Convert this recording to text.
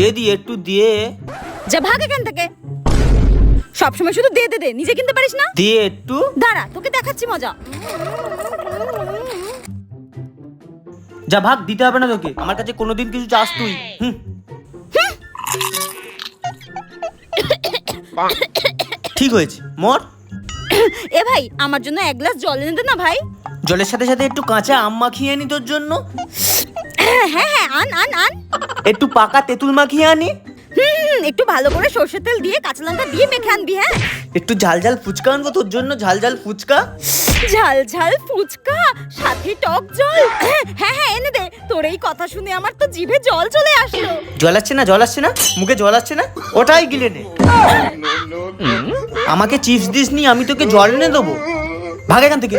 এদি একটু দিয়ে যা ভাগ এখান থেকে। সবসময় শুধু দে দে দে, নিজে কিনতে পারিস না? দিয়ে একটু দাঁড়া, তোকে দেখাচ্ছি মজা। যা ভাগ, দিতে হবে না তোকে, আমার কাছে কোনোদিন কিছু চাস তুই। ঠিক হয়েছে, মর। এ ভাই, আমার জন্য এক গ্লাস জল এনে দে না ভাই। জলের সাথে সাথে একটু কাঁচা আম মাখিয়ে আনি তোর জন্য। হ্যাঁ হ্যাঁ, আন আন আন। একটু পাকা তেঁতুল মাখিয়ে আনি। একটু ভালো করে সর্ষের তেল দিয়ে কাঁচা লঙ্কা দিয়ে মেখে আনবি। হ্যাঁ, একটু ঝাল ঝাল ফুচকা আনবো তোর জন্য, ঝাল ঝাল ফুচকা। ঝাল ঝাল ফুচকা সাথে টক জল। হ্যাঁ হ্যাঁ, এনে দে। তোর এই কথা শুনে আমার তো জিভে জল চলে আসলো। জল আসছে না, জল আসছে না, মুখে জল আসছে না, ওটাই গিলে নে। আমাকে চিপস দিস নি, আমি তোকে জল এনে দেবো। ভাগ এখান থেকে।